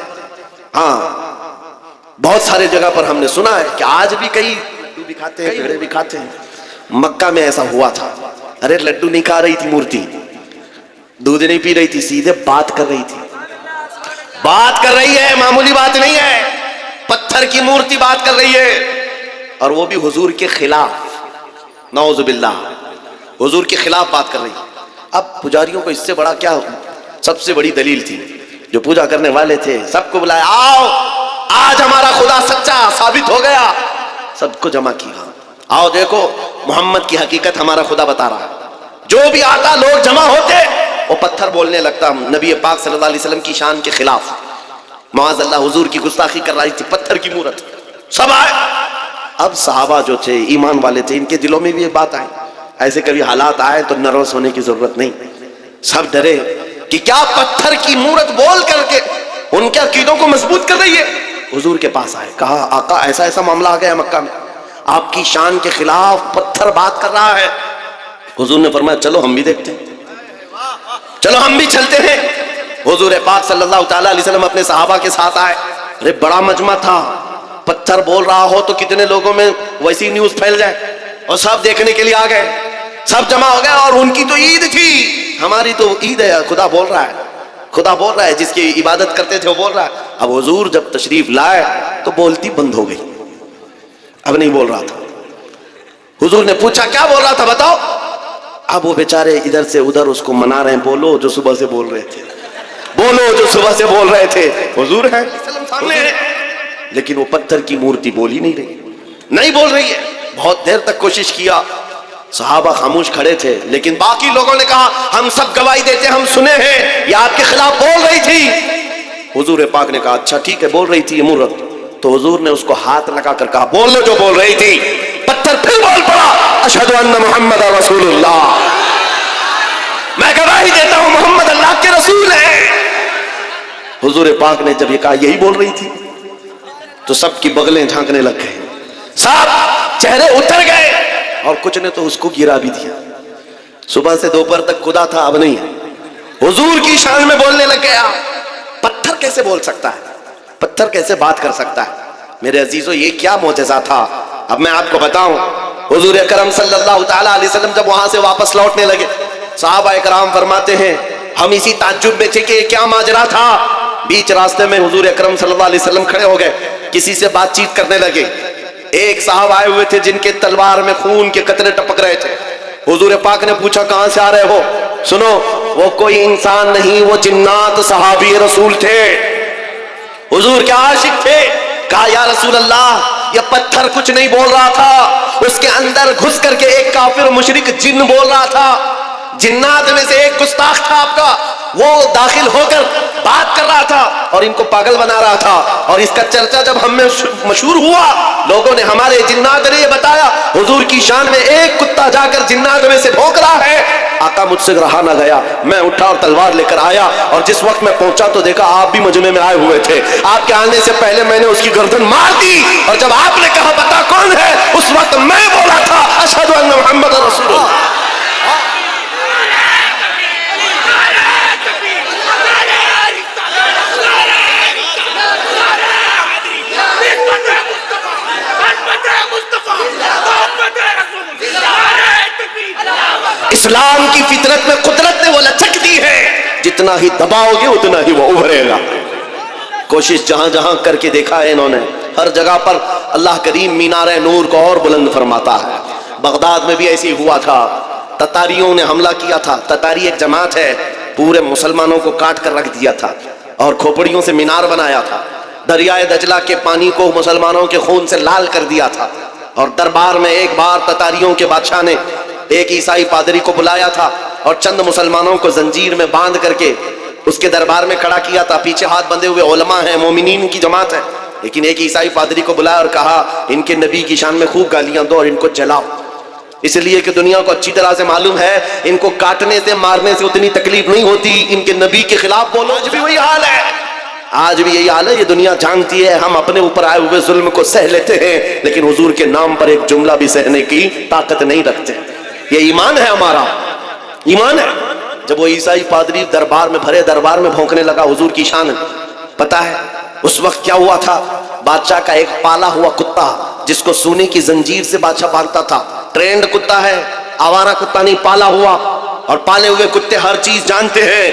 ہاں، بہت سارے جگہ پر ہم نے سنا ہے کہ آج بھی کئی لڈو بھی کھاتے ہیں، پیڑے بھی کھاتے ہیں۔ مکہ میں ایسا ہوا تھا، ارے لڈو نہیں کھا رہی تھی مورتی، دودھ نہیں پی رہی تھی، سیدھے بات کر رہی تھی، بات کر رہی ہے، معمولی بات نہیں ہے، پتھر کی مورتی بات کر رہی ہے، اور وہ بھی حضور کے خلاف، نعوذ باللہ، حضور کے خلاف بات کر رہی ہے۔ اب پجاریوں کو اس سے بڑا کیا، سب سے بڑی دلیل تھی، جو پوجا کرنے والے تھے سب کو بلایا، آؤ آج ہمارا خدا سچا ثابت ہو گیا، سب کو جمع کیا، آؤ دیکھو محمد کی حقیقت ہمارا خدا بتا رہا ہے۔ جو بھی آتا لوگ جمع ہوتے، وہ پتھر بولنے لگتا نبی پاک صلی اللہ علیہ وسلم کی شان کے خلاف، معاذ اللہ حضور کی گستاخی کر رہی تھی، پتھر کی مورت، سب آئے۔ اب صحابہ جو تھے ایمان والے تھے، ان کے دلوں میں بھی یہ بات آئی، ایسے کبھی حالات آئے تو نروس ہونے کی ضرورت نہیں، سب ڈرے کہ کیا پتھر کی مورت بول کر کے ان کے عقیدوں کو مضبوط کر رہی ہے۔ حضور کے پاس آئے، کہا آقا ایسا ایسا معاملہ آ گیا مکہ میں، آپ کی شان کے خلاف پتھر بات کر رہا ہے۔ حضور نے فرمایا چلو ہم بھی دیکھتے ہیں، چلو ہم بھی چلتے ہیں۔ حضور پاک صلی اللہ تعالیٰ علیہ وسلم اپنے صحابہ کے ساتھ آئے، ارے بڑا مجمع تھا، پتھر بول رہا ہو تو کتنے لوگوں میں ویسی نیوز پھیل جائے، اور سب دیکھنے کے لیے آ گئے، سب جمع ہو گئے، اور ان کی تو عید تھی، ہماری تو عید ہے، خدا بول رہا ہے، خدا بول رہا ہے، جس کی عبادت کرتے تھے وہ بول رہا ہے۔ اب حضور جب تشریف لائے تو بولتی بند ہو گئی، اب نہیں بول رہا تھا۔ حضور نے پوچھا کیا بول رہا تھا بتاؤ، اب وہ بیچارے ادھر سے ادھر اس کو منا رہے ہیں، بولو جو صبح سے بول رہے تھے، بولو جو صبح سے بول رہے تھے، حضور ہے سامنے ہے، لیکن وہ پتھر کی مورتی بول ہی نہیں رہی، نہیں بول رہی ہے۔ بہت دیر تک کوشش کیا، صحابہ خاموش کھڑے تھے، لیکن باقی لوگوں نے کہا ہم سب گواہی دیتے ہیں، ہم سنے ہیں یہ آپ کے خلاف بول رہی تھی۔ حضور پاک نے کہا اچھا ٹھیک ہے، بول رہی تھی یہ مورت، تو حضور نے اس کو ہاتھ لگا کر کہا بولو جو بول رہی تھی۔ پتھر پھر بول پڑا، اشہد ان محمد رسول اللہ، میں گواہی دیتا ہوں محمد اللہ کے رسول ہیں۔ حضور پاک نے جب یہ کہا یہی بول رہی تھی تو سب کی بغلیں جھانکنے لگ گئے، سب چہرے اتر گئے، اور کچھ نے تو اس کو گرا بھی دیا۔ صبح سے دوپہر تک خدا تھا، اب نہیں ہے، حضور کی شان میں بولنے لگ گیا۔ پتھر کیسے بول سکتا ہے، پتھر کیسے بات کر سکتا ہے؟ میرے عزیزو یہ کیا معجزہ تھا، اب میں آپ کو بتاؤں۔ حضور اکرم صلی اللہ تعالیٰ علیہ وسلم جب وہاں سے واپس لوٹنے لگے، صحابہ اکرام فرماتے ہیں ہم اسی تعجب میں تھے کہ یہ کیا ماجرا تھا۔ بیچ راستے میں حضور اکرم صلی اللہ علیہ وسلم کھڑے ہو گئے، کسی سے بات چیت کرنے لگے۔ ایک صاحب آئے ہوئے تھے جن کے تلوار میں خون کے قطرے ٹپک رہے تھے۔ حضور پاک نے پوچھا کہاں سے آ رہے ہو؟ سنو، وہ کوئی انسان نہیں، وہ جنات صحابی رسول تھے، حضور کے عاشق تھے۔ کہا یا رسول اللہ یہ پتھر کچھ نہیں بول رہا تھا، اس کے اندر گھس کر کے ایک کافر مشرک جن بول رہا تھا. جنات میں سے ایک گستاخ تھا آپ کا، وہ داخل ہو کر بات کر رہا تھا اور ان کو پاگل بنا رہا تھا. اور اس کا چرچا جب ہم میں مشہور ہوا، لوگوں نے، ہمارے جنات نے یہ بتایا حضور کی شان میں ایک کتا جا کر جنات میں سے بھونک رہا ہے. آقا مجھ سے رہا نہ گیا، میں اٹھا اور تلوار لے کر آیا، اور جس وقت میں پہنچا تو دیکھا آپ بھی مجمع میں آئے ہوئے تھے. آپ کے آنے سے پہلے میں نے اس کی گردن مار دی، اور جب آپ نے کہا بتا کون ہے، اس وقت میں بولا تھا اشہد ان محمد رسول اللہ. اسلام کی فطرت میں قدرت نے وہ لچک دی ہے، جتنا ہی دباؤ گے اتنا ہی وہ ابھرے گا. کوشش جہاں جہاں کر کے دیکھا ہے انہوں نے، ہر جگہ پر اللہ کریم مینار نور کو اور بلند فرماتا ہے. بغداد میں بھی ایسی ہوا تھا، تتاریوں نے حملہ کیا تھا. تتاری ایک جماعت ہے، پورے مسلمانوں کو کاٹ کر رکھ دیا تھا اور کھوپڑیوں سے مینار بنایا تھا. دریائے دجلہ کے پانی کو مسلمانوں کے خون سے لال کر دیا تھا. اور دربار میں ایک بار تتاریوں کے بادشاہ نے ایک عیسائی پادری کو بلایا تھا اور چند مسلمانوں کو زنجیر میں باندھ کر کے اس کے دربار میں کھڑا کیا تھا. پیچھے ہاتھ بندھے ہوئے علماء ہیں، مومنین کی جماعت ہے، لیکن ایک عیسائی پادری کو بلایا اور کہا ان کے نبی کی شان میں خوب گالیاں دو اور ان کو جلاؤ، اس لیے کہ دنیا کو اچھی طرح سے معلوم ہے ان کو کاٹنے سے مارنے سے اتنی تکلیف نہیں ہوتی، ان کے نبی کے خلاف بولو. آج بھی وہی حال ہے، آج بھی یہی حال ہے. یہ دنیا جانتی ہے ہم اپنے اوپر آئے ہوئے ظلم کو سہ لیتے ہیں، لیکن حضور کے نام پر ایک جملہ بھی سہنے کی طاقت نہیں رکھتے. یہ ایمان ہے ہمارا، ایمان ہے. جب وہ عیسائی پادری دربار میں، بھرے دربار میں بھونکنے لگا حضور کی شان، پتا ہے اس وقت کیا ہوا تھا؟ بادشاہ کا ایک پالا ہوا کتا جس کو سونے کی زنجیر سے بادشاہ باندھتا تھا، ٹرینڈ کتا ہے، آوارہ کتا نہیں، پالا ہوا. اور پالے ہوئے کتے ہر چیز جانتے ہیں.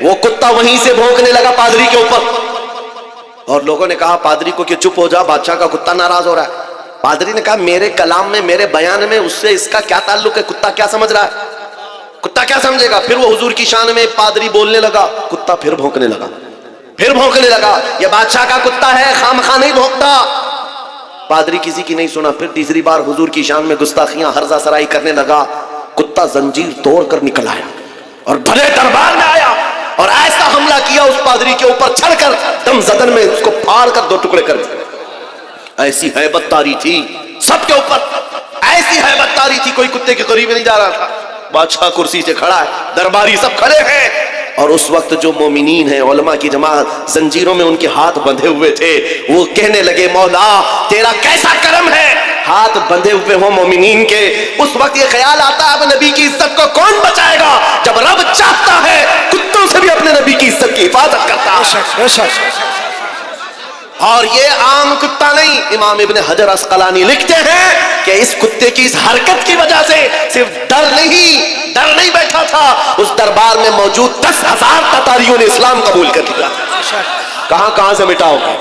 وہ کتا وہیں سے بھونکنے لگا پادری کے اوپر، اور لوگوں نے کہا پادری کو کہ چپ ہو جا، بادشاہ کا کتا ناراض ہو رہا ہے. پادری نے کہا میرے کلام میں، میرے بیان میں اس سے اس کا کیا تعلق ہے؟ کتا کیا سمجھ رہا ہے؟ کتا کیا سمجھے گا؟ پھر وہ حضور کی شان میں پادری بولنے لگا، کتا پھر بھونکنے لگا، پھر بھونکنے لگا. یہ بادشاہ کا کتا ہے، خامخواہ نہیں بھونکتا. پادری کسی کی نہیں سنا. پھر تیسری بار حضور کی شان میں گستاخیاں ہرزہ سرائی کرنے لگا. کتا زنجیر توڑ کر نکل آیا اور بھرے دربار میں آیا اور ایسا حملہ کیا اس پادری کے اوپر، چھڑ کر دم زدن میں اس کو پھاڑ کر دو ٹکڑے کر دیا. ایسی ہیبت تاری تھی سب کے اوپر، ایسی ہیبت تاری تھی، کوئی کتے کے قریب نہیں جا رہا تھا. بادشاہ کرسی سے کھڑا ہے، درباری سب کھڑے ہیں، اور اس وقت جو مومنین ہیں، علماء کی جماعت، زنجیروں میں ان کے ہاتھ بندھے ہوئے تھے. وہ کہنے لگے مولا تیرا کیسا کرم ہے، ہاتھ بندھے ہوئے ہوں مومنین کے. اس وقت یہ خیال آتا ہے اب نبی کی عزت کو کون بچائے گا؟ جب رب چاہتا ہے کتوں سے بھی اپنے نبی کی عزت کی حفاظت کرتا ہے. اور یہ عام کتا نہیں. امام ابن حجر عسقلانی لکھتے ہیں کہ اس کتے کی اس حرکت کی وجہ سے صرف ڈر نہیں بیٹھا تھا، اس دربار میں موجود 10,000 تتاریوں نے اسلام قبول کر لیا. کہاں سے مٹاؤ گے،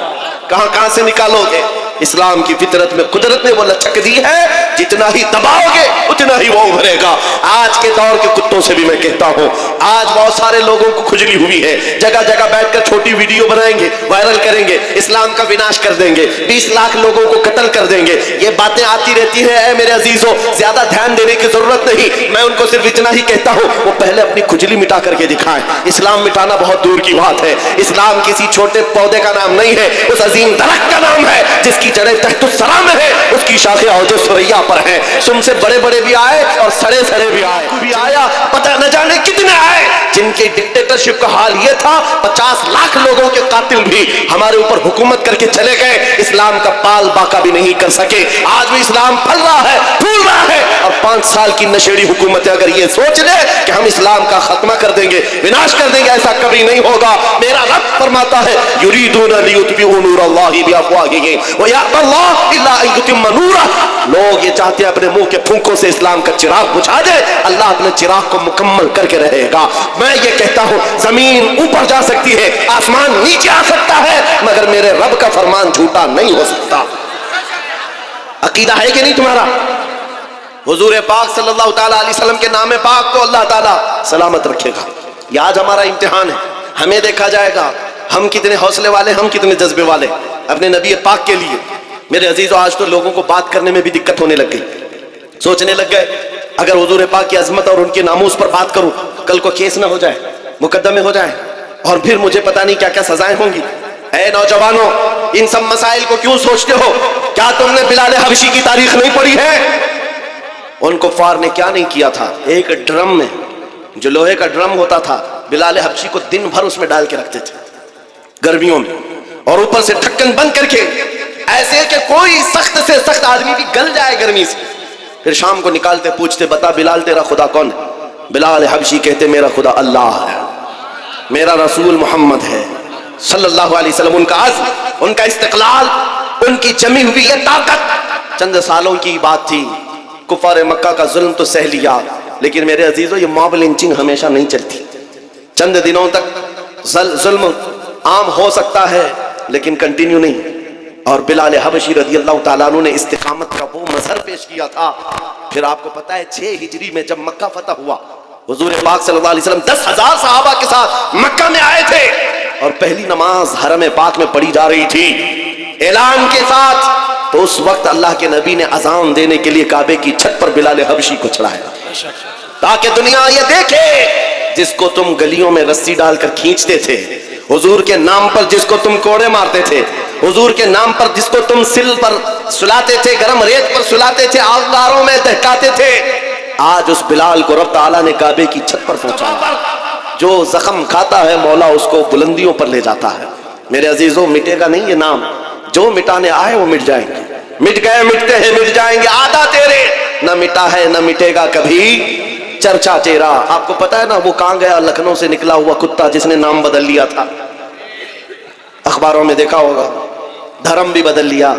کہاں سے نکالو گے؟ اسلام کی فطرت میں قدرت نے وہ لچک دی ہے، جتنا ہی دباؤ گے اتنا ہی وہ ابھرے گا. آج کے دور کے کتوں سے بھی میں کہتا ہوں، آج بہت سارے لوگوں کو کھجلی ہوئی ہے، جگہ جگہ بیٹھ کر چھوٹی ویڈیو بنائیں گے، وائرل کریں گے، اسلام کا وناش کر دیں گے، 20 لاکھ لوگوں کو قتل کر دیں گے. یہ باتیں آتی رہتی ہیں. اے میرے عزیزوں، زیادہ دھیان دینے کی ضرورت نہیں. میں ان کو صرف اتنا ہی کہتا ہوں، وہ پہلے اپنی کھجلی مٹا کر کے دکھائیں. اسلام مٹانا بہت دور کی بات ہے. اسلام کسی چھوٹے پودے کا نام نہیں ہے، اس عظیم درخت کا نام ہے جس کی جڑیں تحت الثری میں ہے، اس کی شاخیں اوج ثریا پر ہیں. تم سے بڑے بڑے بھی آئے اور سڑے سڑے بھی آئے، بھی آیا پتہ نہ جانے کتنے آئے، جن کی ڈکٹیٹرشپ کا حال یہ تھا 50 لاکھ لوگوں کے قاتل بھی ہمارے اوپر حکومت کر کے چلے گئے، اسلام کا پال باقا بھی نہیں کر سکے. آج بھی اسلام پھل رہا ہے، پھول رہا ہے، اور 5 سال کی نشیڑی حکومتیں اگر یہ سوچ لے کہ ہم اسلام کا خاتمہ کر دیں گے، وناش کر دیں گے، ایسا کبھی نہیں ہوگا. میرا رب فرماتا ہے یریدون لیطفئوا نور اللہ بافواہہم ویأبی اللہ الا ان یتم نورہ. لوگ یہ چاہتے ہیں اپنے منہ کے پھونکوں سے اسلام کا چراغ بجھا دے، اللہ اپنے چراغ کو مکمل کر کے رہے گا. میں یہ کہتا ہوں زمین اوپر جا سکتی ہے، آسمان نیچے آ سکتا ہے، مگر میرے رب کا فرمان جھوٹا نہیں ہو سکتا. عقیدہ ہے کہ نہیں تمہارا؟ حضور پاک صلی اللہ تعالیٰ علیہ وسلم کے نام پاک کو اللہ تعالیٰ سلامت رکھے گا. یہ آج ہمارا امتحان ہے، ہمیں دیکھا جائے گا ہم کتنے حوصلے والے، ہم کتنے جذبے والے اپنے نبی پاک کے لیے. میرے عزیزوں آج تو لوگوں کو بات کرنے میں بھی دقت ہونے لگ گئی. سوچنے لگ گئے اگر حضور پاک کی عظمت اور ان کے ناموس پر بات کروں کل کو کیس نہ ہو جائے, مقدمے ہو جائیں اور پھر مجھے پتہ نہیں کیا کیا سزائیں ہوں گی. اے نوجوانوں, ان سب مسائل کو کیوں سوچتے ہو؟ کیا تم نے بلال حبشی کی تاریخ نہیں پڑھی ہے؟ ان کفار نے کیا نہیں کیا تھا. ایک ڈرم میں, جو لوہے کا ڈرم ہوتا تھا, بلال حبشی کو دن بھر اس میں ڈال کے رکھتے تھے گرمیوں میں, اور اوپر سے ڈھکن بند کر کے ایسے کہ کوئی سخت سے سخت آدمی بھی گل جائے گرمی سے. پھر شام کو نکالتے, پوچھتے بتا بلال تیرا خدا کون ہے؟ بلال حبشی کہتے میرا خدا اللہ ہے, میرا رسول محمد ہے صلی اللہ علیہ وسلم. ان کا عزم, ان کا استقلال, ان کی جمی ہوئی یہ طاقت چند سالوں کی بات تھی. کفار مکہ کا ظلم تو سہ لیا, لیکن میرے عزیزوں یہ موب لنچنگ ہمیشہ نہیں چلتی. چند دنوں تک ظلم عام ہو سکتا ہے لیکن کنٹینیو نہیں. اور بلال حبشی رضی اللہ تعالیٰ عنہ نے استقامت کا وہ مظہر پیش کیا تھا. پھر آپ کو پتا ہے 6 ہجری میں جب مکہ فتح ہوا, حضور پاک صلی اللہ علیہ وسلم 10,000 صحابہ کے ساتھ مکہ میں آئے تھے, اور پہلی نماز حرم پاک میں پڑھی جا رہی تھی اعلان کے ساتھ. تو اس وقت اللہ کے نبی نے اذان دینے کے لیے کعبے کی چھت پر بلال حبشی کو چڑھایا تاکہ دنیا یہ دیکھے جس کو تم گلیوں میں رسی ڈال کر کھینچتے تھے, حضور کے نام پر جس کو تم کوڑے مارتے تھے, حضور کے نام پر جس کو تم سل پر سلاتے تھے, گرم ریت پر سلاتے تھے, آغاروں میں دہکاتے تھے, آج اس بلال کو رب تعالیٰ نے کعبے کی چھت پر پہنچایا. جو زخم کھاتا ہے مولا اس کو بلندیوں پر لے جاتا ہے. میرے عزیزوں مٹے گا نہیں یہ نام, جو مٹانے آئے وہ مٹ جائیں گے. مٹ گئے, مٹتے ہیں, مٹ جائیں گے. آدھا تیرے, نہ مٹا ہے نہ مٹے گا کبھی چرچا تیرا. آپ کو پتا ہے نا وہ کہاں گیا؟ لکھنؤ سے نکلا ہوا کتا جس نے نام بدل لیا تھا, اخباروں میں دیکھا ہوگا, دھرم بھی بدل لیا,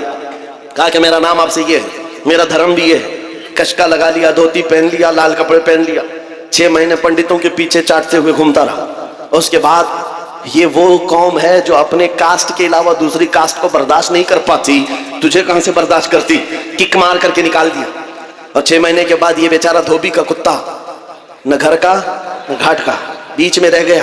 کہا کہ میرا نام آپ سے یہ ہے, میرا دھرم بھی یہ ہے. کشکا لگا لیا, دھوتی پہن لیا, لال کپڑے پہن لیا, 6 مہینے پنڈتوں کے پیچھے چاٹتے ہوئے گھومتا رہا. اس کے بعد یہ وہ قوم ہے جو اپنے کاسٹ کے علاوہ دوسری کاسٹ کو برداشت نہیں کر پاتی, تجھے کہاں سے برداشت کرتی؟ کک مار کر کے نکال دیا. اور 6 مہینے کے بعد یہ بیچارہ دھوبی کا کتا, نہ گھر کا نہ گھاٹ کا, بیچ میں رہ گیا.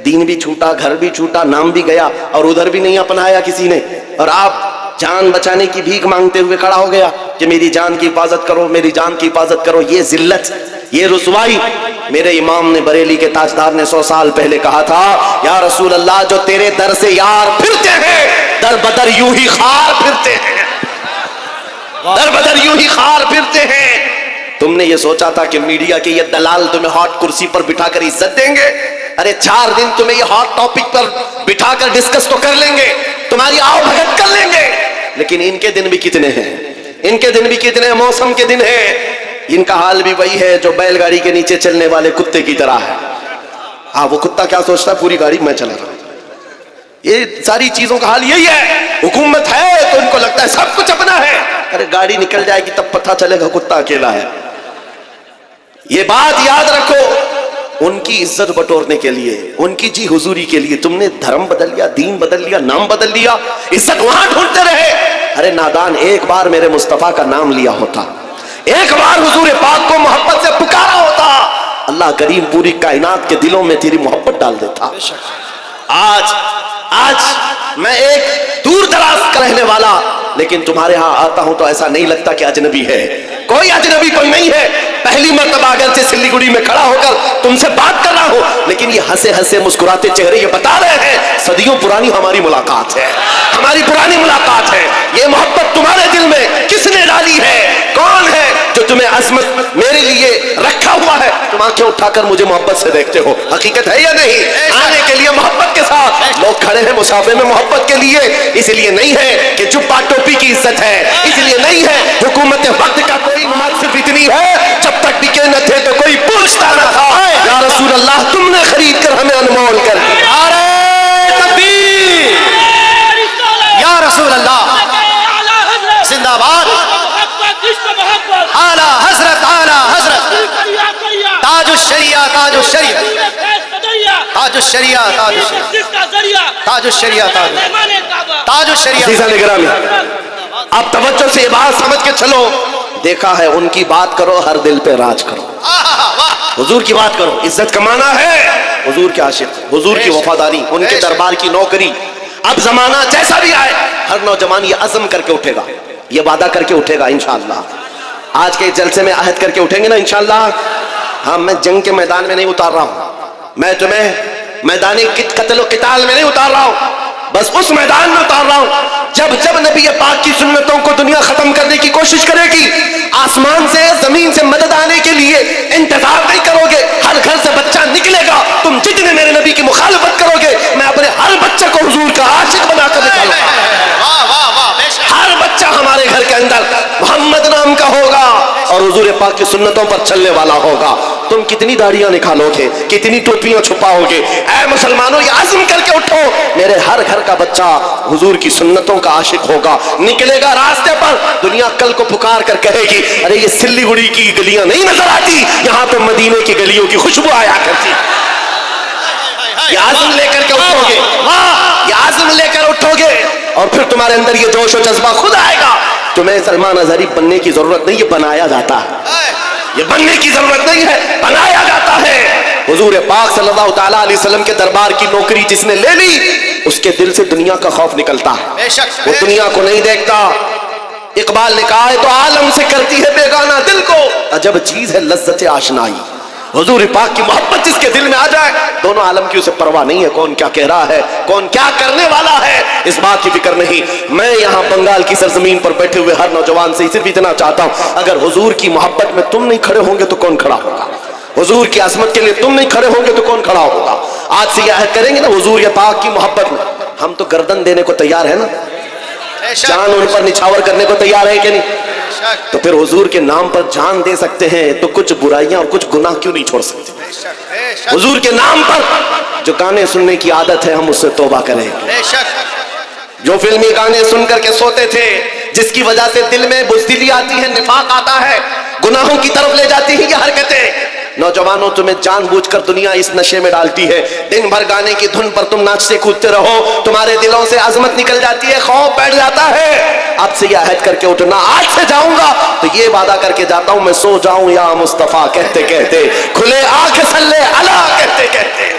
دین بھی چھوٹا, گھر بھی چھوٹا, نام بھی گیا, اور ادھر بھی نہیں اپنایا کسی نے. اور آپ جان بچانے کی بھیک مانگتے ہوئے کھڑا ہو گیا کہ میری جان کی حفاظت کرو, میری جان کی حفاظت کرو. یہ ذلت, یہ رسوائی. میرے امام نے بریلی کے تاجدار نے 100 سال پہلے کہا تھا, یا رسول اللہ جو تیرے در سے یار پھرتے ہیں در بدر یوں ہی خار پھرتے ہیں, در بدر یوں ہی خار پھرتے ہیں. تم نے یہ سوچا تھا کہ میڈیا کے یہ دلال تمہیں ہاٹ کرسی پر بٹھا کر عزت دیں گے؟ ارے 4 دن تمہیں یہ ہاٹ ٹاپک پر بٹھا کر ڈسکس تو کر لیں گے, تمہاری آؤ بھگت کر لیں گے, لیکن ان کے دن بھی کتنے ہیں, ان کے دن بھی کتنے ہیں, موسم کے دن ہیں. ان کا حال بھی وہی ہے جو بیل گاڑی کے نیچے چلنے والے کتے کی طرح ہے. ہاں وہ کتا کیا سوچتا ہے, پوری گاڑی میں چلا رہا ہوں. یہ ساری چیزوں کا حال یہی ہے. حکومت ہے تو ان کو لگتا ہے سب کچھ اپنا ہے, ارے گاڑی نکل جائے گی تب پتہ چلے گا کتا اکیلا ہے. یہ بات یاد رکھو, ان کی عزت بٹورنے کے لیے, ان کی جی حضوری کے لیے تم نے دھرم بدل لیا, دین بدل لیا, نام بدل لیا, عزت وہاں ڈھونڈتے رہے. ارے نادان, ایک بار میرے مصطفیٰ کا نام لیا ہوتا, ایک بار حضور پاک کو محبت سے پکارا ہوتا, اللہ کریم پوری کائنات کے دلوں میں تیری محبت ڈال دیتا. آج میں ایک دور دراز کا رہنے والا, لیکن تمہارے ہاں آتا ہوں تو ایسا نہیں لگتا کہ اجنبی ہے. کوئی اجنبی کوئی نہیں ہے. پہلی مرتبہ اگرچہ سلیگوڑی میں کھڑا ہو کر تم سے بات کر رہا ہوں, لیکن یہ ہنسے ہنسے مسکراتے چہرے یہ بتا رہے ہیں صدیوں پرانی ہماری ملاقات ہے, ہماری پرانی ملاقات ہے. یہ محبت تمہارے دل میں کس نے ڈالی ہے؟ کون ہے جو تمہیں عظمت میرے لیے رکھا ہوا ہے؟ تم آنکھیں اٹھا کر مجھے محبت سے دیکھتے ہو, حقیقت ہے یا نہیں؟ آنے کے لیے محبت کے ساتھ لوگ کھڑے ہیں مسافے میں محبت کے لیے. اس لیے نہیں ہے کہ جبہ ٹوپی کی عزت ہے, اس لیے نہیں ہے حکومت وقت کا کوئی نماز صرف اتنی ہے, جب تک بکے نہ تھے تو کوئی پوچھتا نہ تھا. یا رسول اللہ تم نے خرید کر ہمیں انمول کر دیا.
نعرہ تکبیر, یا رسول اللہ زندہ باد. اعلی حضرت, اعلی حضرت, تاج الشریعہ, تاج الشریعہ, تاج الشریعہ, تاج الشریعہ, تاج الشریعہ, تاج الشریعہ.
عزیزان گرامی, آپ توجہ سے یہ بات سمجھ کے چلو. دیکھا ہے ان کی بات کرو, ہر دل پہ راج کرو, حضور کی بات کرو. عزت کمانا ہے, حضور کے عاشق, حضور کی وفاداری, ان کے دربار کی نوکری. اب زمانہ جیسا بھی آئے, ہر نوجوان یہ عزم کر کے اٹھے گا یہ وعدہ کر کے اٹھے گا انشاءاللہ. آج کے جلسے میں عہد کر کے اٹھیں گے نا انشاءاللہ. ہاں میں جنگ کے میدان میں نہیں اتار رہا ہوں, میں تمہیں میدان قتل و قتال میں نہیں اتار رہا ہوں, بس اس میدان میں اتار رہا ہوں جب نبی پاک کی سنتوں کو دنیا ختم کرنے کی کوشش کرے گی, آسمان سے زمین سے مدد آنے کے لیے انتظار نہیں کرو گے. ہر گھر سے بچہ نکلے گا, تم جتنے میرے نبی کی مخالفت کرو گے میں اپنے ہر بچے کو حضور کا عاشق بنا کر نکالوں گا. ہر بچہ ہمارے گھر کے اندر محمد نام کا ہوگا اور حضور پاک کی سنتوں پر چلنے والا ہوگا. تم کتنی داڑیاں نکالو گے, کتنی ٹوپیاں چھپاؤ گے, اے مسلمانوں یہ عزم کر کے اٹھو, میرے ہر گھر کا بچہ حضور کی سنتوں کا عاشق ہوگا, نکلے گا راستے پر. دنیا کل کو پکار کر کہے گی ارے یہ سلی گڑی کی گلیاں نہیں نظر آتی, یہاں تو مدینے کی گلیوں کی خوشبو آیا کرتی. یہ عزم لے کر کے اٹھو گے, یہ عزم لے کر اٹھو گے اور پھر تمہارے اندر یہ جوش و جذبہ خود آئے گا. تمہیں سلمان اظہری بننے کی ضرورت نہیں, یہ بنایا جاتا ہے. یہ بننے کی ضرورت نہیں ہے, بنایا جاتا ہے. حضور پاک صلی اللہ تعالیٰ علیہ وسلم کے دربار کی نوکری جس نے لے لی اس کے دل سے دنیا کا خوف نکلتا ہے, وہ دنیا کو نہیں دیکھتا. اقبال نے کہا ہے تو عالم سے کرتی ہے بیگانہ دل کو, عجب چیز ہے لذت آشنائی. حضور پاک کی محبت جس کے دل میں آ جائے دونوں عالم کی اسے پرواہ نہیں ہے کون کیا کہہ رہا ہے, کون کیا کرنے والا ہے, اس بات کی فکر نہیں. میں یہاں بنگال کی سرزمین پر بیٹھے ہوئے ہر نوجوان سے صرف اتنا چاہتا ہوں, اگر حضور کی محبت میں تم نہیں کھڑے ہوں گے تو کون کھڑا ہوگا؟ حضور کی عظمت کے لیے تم نہیں کھڑے ہوں گے تو کون کھڑا ہوگا؟ آج سے یہ عہد کریں گے نا حضور یا پاک کی محبت میں, ہم تو گردن دینے کو تیار ہے نا, جان ان پر نچھاور کرنے کو تیار ہے کہ نہیں؟ تو پھر حضور کے نام پر جان دے سکتے ہیں تو کچھ برائیاں اور کچھ گناہ کیوں نہیں چھوڑ سکتے؟ حضور کے نام پر جو گانے سننے کی عادت ہے ہم اس سے توبہ کریں. جو فلمی گانے سن کر کے سوتے تھے جس کی وجہ سے دل میں بزدلی آتی ہے, نفاق آتا ہے, گناہوں کی طرف لے جاتی ہیں یہ حرکتیں. نوجوانوں تمہیں جان بوجھ کر دنیا اس نشے میں ڈالتی ہے, دن بھر گانے کی دھن پر تم ناچتے کودتے رہو, تمہارے دلوں سے عظمت نکل جاتی ہے, خوف بیٹھ جاتا ہے. اب سے یہ عہد کر کے اٹھنا, آج سے جاؤں گا تو یہ وعدہ کر کے جاتا ہوں میں سو جاؤں یا مصطفیٰ کہتے کہتے, کھلے آنکھ صلی اللہ کہتے کہتے.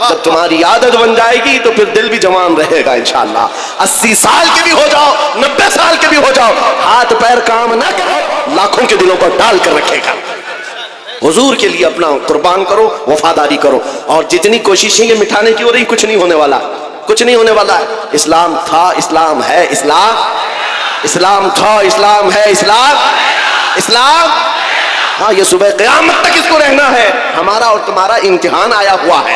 جب تمہاری عادت بن جائے گی تو پھر دل بھی جوان رہے گا انشاءاللہ. 80 سال کے بھی ہو جاؤ, 90 سال کے بھی ہو جاؤ, ہاتھ پیر کام نہ کرو, لاکھوں کے دلوں پر ڈال کر رکھے گا. حضور کے لیے اپنا قربان کرو, وفاداری کرو, اور جتنی کوششیں یہ مٹھانے کی ہو رہی کچھ نہیں ہونے والا, کچھ نہیں ہونے والا ہے. اسلام تھا, اسلام ہے, اسلام تھا, اسلام ہے, اسلام ہاں یہ صبح قیامت تک اس کو رہنا ہے. ہمارا اور تمہارا امتحان آیا ہوا ہے.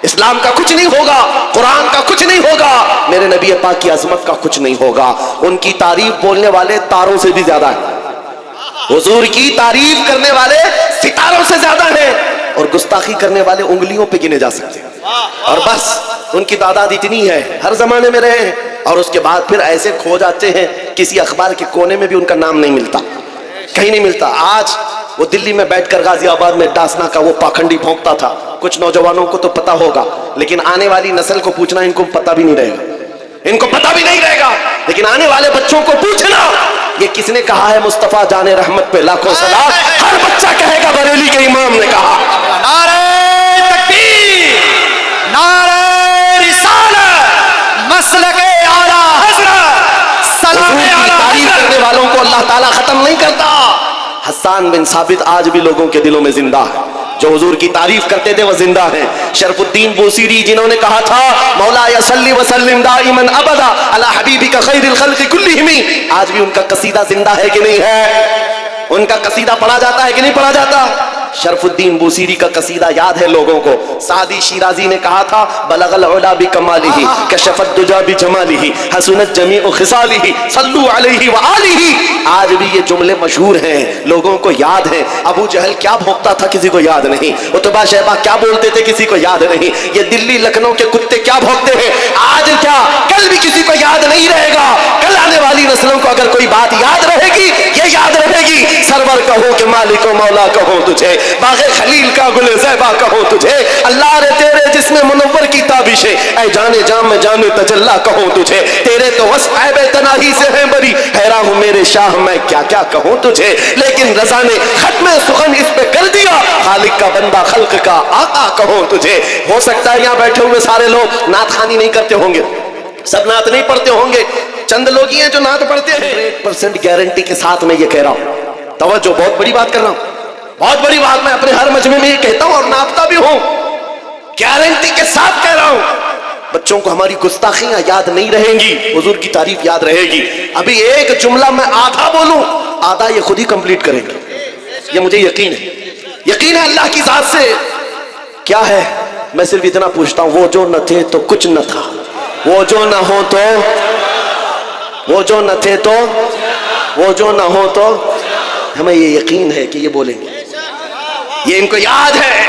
اسلام کا کچھ نہیں ہوگا, قرآن کا کچھ نہیں ہوگا, میرے نبی پاک کی عظمت کا کچھ نہیں ہوگا. ان کی تعریف بولنے والے تاروں سے بھی زیادہ ہیں, حضور کی تعریف کرنے والے ستاروں سے زیادہ ہیں, اور گستاخی کرنے والے انگلیوں پہ گنے جا سکتے ہیں. اور بس ان کی تعداد اتنی ہے, ہر زمانے میں رہے ہیں, اور اس کے بعد پھر ایسے کھو جاتے ہیں کسی اخبار کے کونے میں بھی ان کا نام نہیں ملتا, کہیں نہیں ملتا. آج وہ دلی میں بیٹھ کر غازی آباد میں ڈاسنا کا وہ پاکھنڈی بھونکتا تھا, کچھ نوجوانوں کو تو پتا ہوگا لیکن آنے والی نسل کو پوچھنا ان کو پتا بھی نہیں رہے گا, ان کو پتا بھی نہیں رہے گا. لیکن آنے والے بچوں کو پوچھنا یہ کس نے کہا ہے مصطفیٰ جان رحمت پہ لاکھوں سلام, ہر بچہ کہے گا بریلی کے امام نے کہا.
نعرہ تکبیر, نعرہ رسالت, مسلک اعلیٰ حضرت, سلام اعلیٰ
تعریف کرنے والوں کو اللہ تعالیٰ ختم نہیں کرتا. حسان بن ثابت آج بھی لوگوں کے دلوں میں زندہ ہے, جو حضور کی تعریف کرتے تھے وہ زندہ ہیں. شرف الدین بوسیری جنہوں نے کہا تھا مولا صلی وسلم دائما ابدا علی حبیبک خیر الخلق کلہم, آج بھی ان کا قصیدہ زندہ ہے کہ نہیں ہے؟ ان کا قصیدہ پڑھا جاتا ہے کہ نہیں پڑھا جاتا؟ شرف الدین بوسیری کا قصیدہ یاد ہے لوگوں کو. سعدی شیرازی نے کہا تھا بلغ العلا بکمالہ کشف الدجا بجمالہ حسنت جمیع خصالہ صلو علیہ وآلہ. آج بھی یہ جملے مشہور ہیں, لوگوں کو یاد ہیں. ابو جہل کیا بھونکتا تھا کسی کو یاد نہیں, عتبہ شیبہ کیا بولتے تھے کسی کو یاد نہیں, یہ دلی لکھنؤ کے کتے کیا بھونکتے ہیں آج کیا کل بھی کسی کو یاد نہیں رہے گا. کل آنے والی نسلوں کو اگر کوئی بات یاد رہے گی یہ یاد رہے گی, سرور کہو کہ مالک و مولا کہو تجھے, باغ خلیل کا گل زیبا کہو تجھے, اللہ رے تیرے جسم منور کی تابشیں, اے جانے جام میں جانے تجلا کہو تجھے, تیرے تو وصف عیب تناہی سے ہیں بری, حیران ہوں میرے شاہ میں کیا کیا کہوں تجھے. لیکن رضا نے ختم سخن اس پہ کر دیا, خالق کا بندہ خلق کا آقا کہو تجھے. ہو سکتا ہے یہاں بیٹھے ہوئے سارے لوگ نعت خوانی نہیں کرتے ہوں گے, سب نعت نہیں پڑھتے ہوں گے, چند لوگ ہی ہیں جو نعت پڑھتے ہیں. 100% گارنٹی کے ساتھ میں یہ کہہ رہا ہوں, توجہ, بہت بڑی بات کر رہا ہوں, بہت بڑی بات. میں اپنے ہر مجمع میں یہ کہتا ہوں اور ناپتا بھی ہوں, گارنٹی کے ساتھ کہہ رہا ہوں, بچوں کو ہماری گستاخیاں یاد نہیں رہیں گی, حضور کی تعریف یاد رہے گی. ابھی ایک جملہ میں آدھا بولوں, آدھا یہ خود ہی کمپلیٹ کریں گے, یہ مجھے یقین ہے, یقین ہے اللہ کی ذات سے. کیا ہے؟ میں صرف اتنا پوچھتا ہوں, وہ جو نہ تھے تو کچھ نہ تھا, وہ جو نہ ہو تو, وہ جو نہ تھے تو, وہ جو نہ ہو تو. ہمیں یہ یقین ہے کہ یہ بولیں گے, یہ ان کو یاد ہے.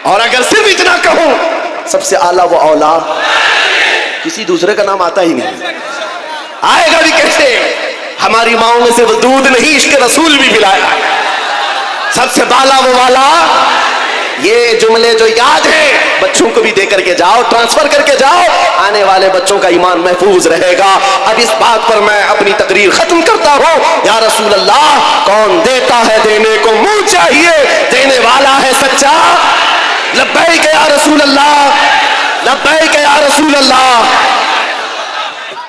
اور اگر صرف اتنا کہوں, سب سے اعلیٰ وہ اولاد, کسی دوسرے کا نام آتا ہی نہیں, آئے گا بھی کیسے؟ ہماری ماؤں میں سے وہ دودھ نہیں, عشق رسول بھی پلایا. سب سے بالا وہ والا. یہ جملے جو یاد ہیں بچوں کو بھی دے کر کے جاؤ, ٹرانسفر کر کے جاؤ, آنے والے بچوں کا ایمان محفوظ رہے گا. اب اس بات پر میں اپنی تقریر ختم کرتا ہوں. یا رسول اللہ, کون دیتا ہے دینے کو منہ چاہیے, دینے والا ہے سچا. لبیک یا رسول اللہ, لبیک یا رسول اللہ.